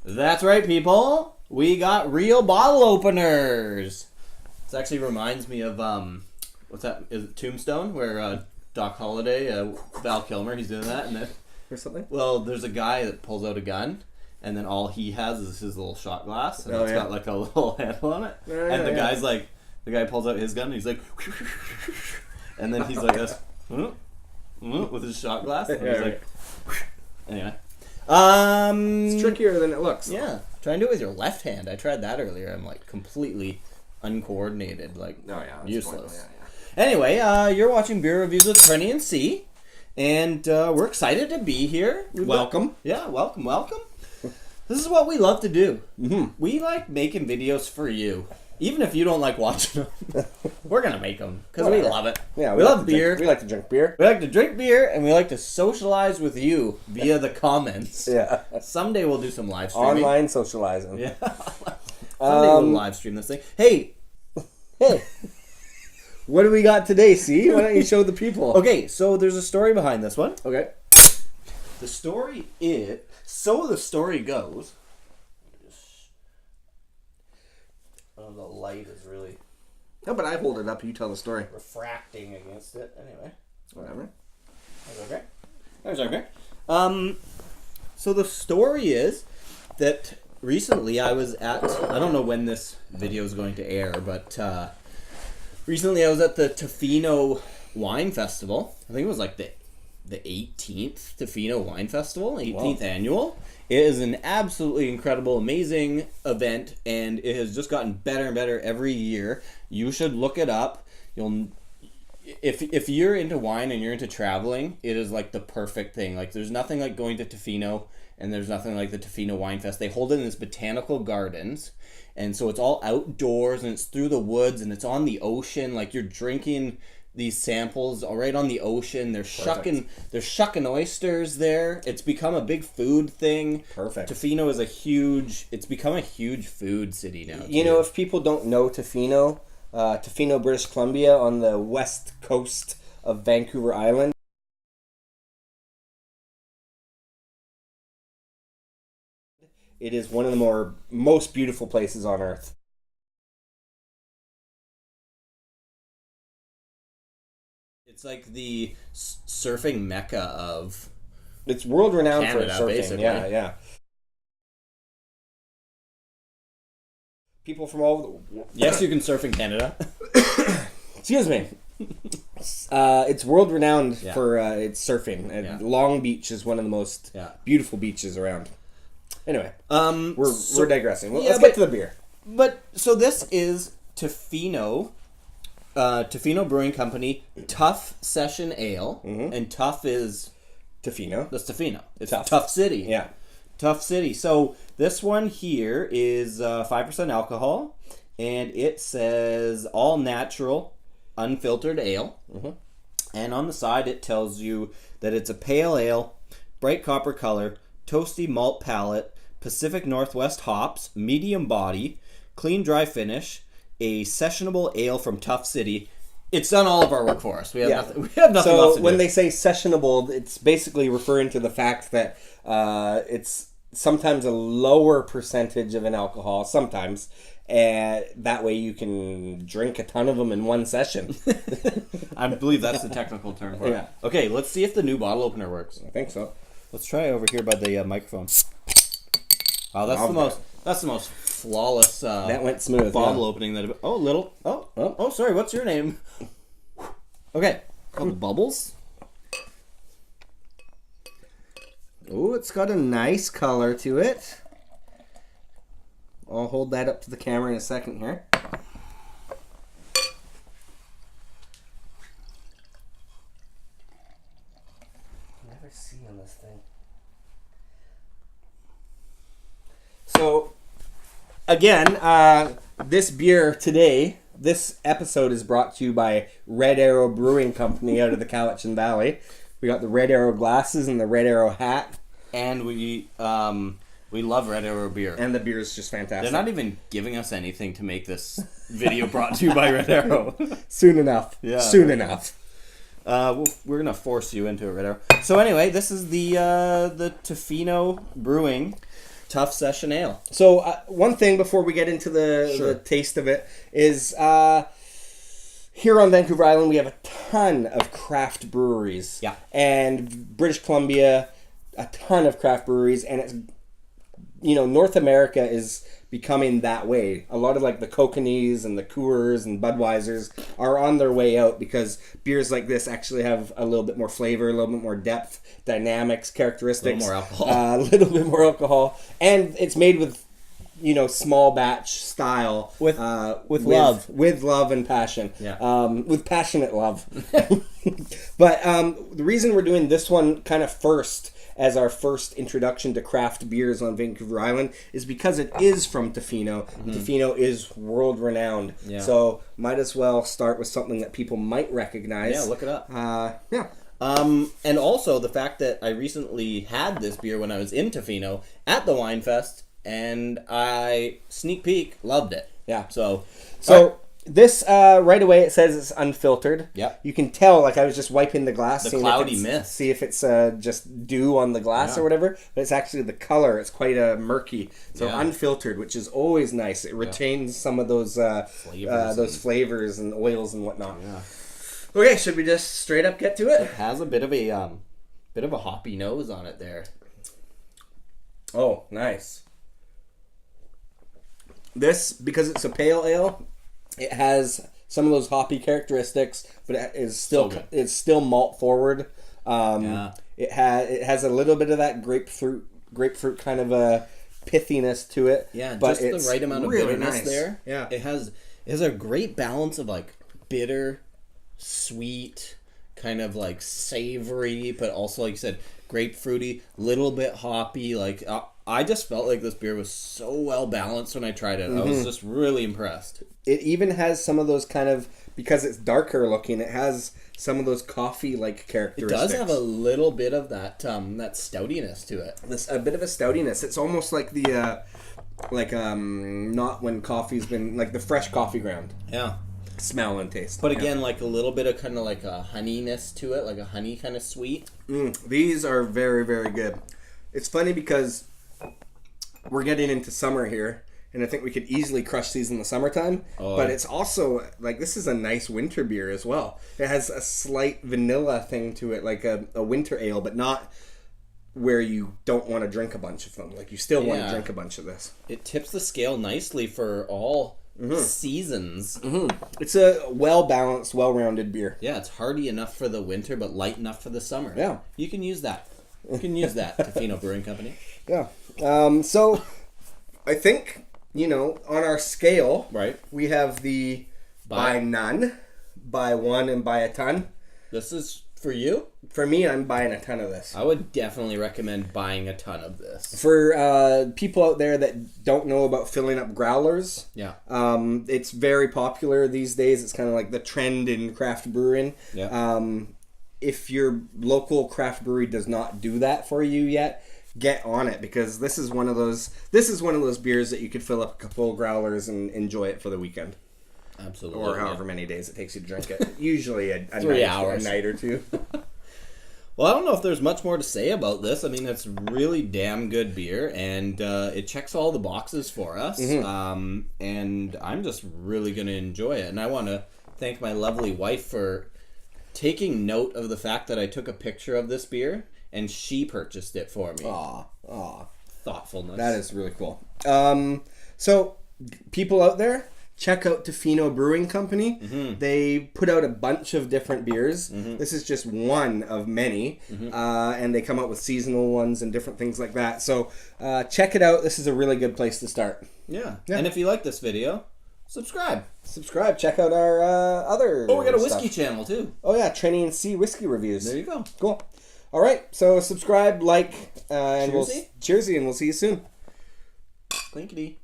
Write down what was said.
That's right, people. We got real bottle openers. This actually reminds me of what's that? Is it Tombstone, where Doc Holliday, Val Kilmer, he's doing that, and then Or something? well, there's a guy that pulls out a gun, and then all he has is his little shot glass, and it's got like a little handle on it. And the guy's like, the guy pulls out his gun, and he's like, and then he's like this, with his shot glass, and he's like, anyway. It's trickier than it looks. Yeah, try and do it with your left hand. I tried that earlier. I'm like completely uncoordinated, like useless. Anyway, you're watching Beer Reviews with Trini and C, and we're excited to be here. Welcome. Welcome. This is what we love to do. Mm-hmm. We like making videos for you. Even if you don't like watching them, we're going to make them because we love it. Yeah, we love beer. We like to drink beer. We like to drink beer, and we like to socialize with you via the comments. Yeah. Someday we'll do some live streaming. Online socializing. Yeah. Someday we'll live stream this thing. Hey. What do we got today, C? Why don't you show the people? Okay, so there's a story behind this one. Okay. The story goes. Oh, the light is really No, but I hold it up. You tell the story. refracting against it. Anyway, Whatever. That's okay. So the story is that recently I was at, I don't know when this video is going to air, but recently I was at the Tofino Wine Festival. I think it was like the 18th Tofino Wine Festival, 18th annual. It is an absolutely incredible, amazing event, and it has just gotten better and better every year. You should look it up. If you're into wine and you're into traveling, it is like the perfect thing. Like, there's nothing like going to Tofino, and there's nothing like the Tofino Wine Fest. They hold it in this botanical gardens, and so it's all outdoors, and it's through the woods, and it's on the ocean. Like, you're drinking these samples right on the ocean. They're shucking oysters there. It's become a big food thing. Perfect. Tofino is it's become a huge food city now. You know, if people don't know Tofino, Tofino, British Columbia, on the west coast of Vancouver Island. It is one of the most beautiful places on earth. It's like the surfing mecca of It's world renowned Canada, for surfing. basically. Yeah. People from all over the Yes, you can surf in Canada. Excuse me. It's world renowned for its surfing. And Long Beach is one of the most beautiful beaches around. Anyway, we're digressing. Let's get to the beer. But so this is Tofino Brewing Company Tuff Session Ale, and Tuff is Tofino. That's Tofino. It's Tuff. Tuff City. Yeah. Tuff City. So this one here is 5% alcohol, and it says all natural, unfiltered ale. Mm-hmm. And on the side it tells you that it's a pale ale, bright copper color, toasty malt palate, Pacific Northwest hops, medium body, clean dry finish, a sessionable ale from Tuff City. It's done all of our work for us. We have nothing else to do. So when they say sessionable, it's basically referring to the fact that it's sometimes a lower percentage of an alcohol, sometimes. That way you can drink a ton of them in one session. I believe that's the technical term for it. Yeah. Okay, let's see if the new bottle opener works. I think so. Let's try over here by the microphone. Wow, that's the most flawless that went smooth. bottle opening that. Sorry, what's your name? Okay, called Bubbles. Oh, it's got a nice color to it. I'll hold that up to the camera in a second here. Never see on this thing. So, again, this beer today, this episode is brought to you by Red Arrow Brewing Company out of the Cowichan Valley. We got the Red Arrow glasses and the Red Arrow hat. And we love Red Arrow beer. And the beer is just fantastic. They're not even giving us anything to make this video brought to you by Red Arrow. Soon enough. Yeah. Soon enough. We're We're gonna force you into it right now. So anyway, this is the Tofino Brewing. Tuff Session Ale. So one thing before we get into the taste of it is here on Vancouver Island we have a ton of craft breweries. Yeah. And British Columbia, a ton of craft breweries, and it's, you know, North America is becoming that way. A lot of like the Kokanees and the Coors and Budweisers are on their way out because beers like this actually have a little bit more flavor, a little bit more depth, dynamics, characteristics. A little more alcohol. A little bit more alcohol. And it's made with, you know, small batch style. With love. With love and passion. Yeah. With passionate love. But the reason we're doing this one kind of first as our first introduction to craft beers on Vancouver Island is because it is from Tofino. Tofino is world renowned. Yeah. So might as well start with something that people might recognize. Yeah, look it up. Yeah. And also the fact that I recently had this beer when I was in Tofino at the Wine Fest, and I sneak peek loved it. Yeah. So this right away it says it's unfiltered. Yep. You can tell, like I was just wiping the glass, The seeing cloudy if it's, mist. see if it's just dew on the glass or whatever. But it's actually the color. It's quite murky. So unfiltered, which is always nice. It retains some of those flavors and oils and whatnot. Yeah. Okay, should we just straight up get to it? It has a bit of a hoppy nose on it there. Oh, nice. This, because it's a pale ale, it has some of those hoppy characteristics, but it is still malt forward. It has a little bit of that grapefruit kind of a pithiness to it. Yeah, but just the right amount of really bitterness nice. there. Yeah, it has a great balance of like bitter, sweet, kind of like savory, but also like you said, grapefruity, little bit hoppy. Like I just felt like this beer was so well balanced when I tried it. I was just really impressed. It even has some of those kind of, because it's darker looking, it has some of those coffee-like characteristics. It does have a little bit of that stoutiness to it. A bit of a stoutiness. It's almost like the not when coffee's been like the fresh coffee ground. Yeah. Smell and taste. But again, like a little bit of kind of like a honeyness to it, like a honey kind of sweet. These are very, very good. It's funny because we're getting into summer here, and I think we could easily crush these in the summertime. But it's also, like, this is a nice winter beer as well. It has a slight vanilla thing to it, like a winter ale, but not where you don't want to drink a bunch of them. Like, you still want to drink a bunch of this. It tips the scale nicely for all seasons. It's a well-balanced, well-rounded beer. Yeah, it's hearty enough for the winter, but light enough for the summer. Yeah. You can use that. Tofino Brewing Company. Yeah. So, I think, you know, on our scale, right, we have the buy none, buy one, and buy a ton. This is for you? For me, I'm buying a ton of this. I would definitely recommend buying a ton of this. For people out there that don't know about filling up growlers, it's very popular these days. It's kind of like the trend in craft brewing. Yeah. If your local craft brewery does not do that for you yet, get on it, because this is one of those beers that you could fill up a couple growlers and enjoy it for the weekend. Absolutely. Or however many days it takes you to drink it. Usually a 3 hours. A night or two. Well, I don't know if there's much more to say about this. I mean, it's really damn good beer, and it checks all the boxes for us. And I'm just really going to enjoy it. And I want to thank my lovely wife for taking note of the fact that I took a picture of this beer, and she purchased it for me. Aw. Thoughtfulness. That is really cool. So, people out there, check out Tofino Brewing Company. They put out a bunch of different beers. This is just one of many. And they come out with seasonal ones and different things like that. So, check it out. This is a really good place to start. Yeah. And if you like this video, subscribe. Check out our other we got a whiskey channel too. Oh yeah, Trenny and C whiskey reviews. There you go. Cool. All right, so subscribe, like, and Cheersy. Cheersy, and we'll see you soon. Clinkety.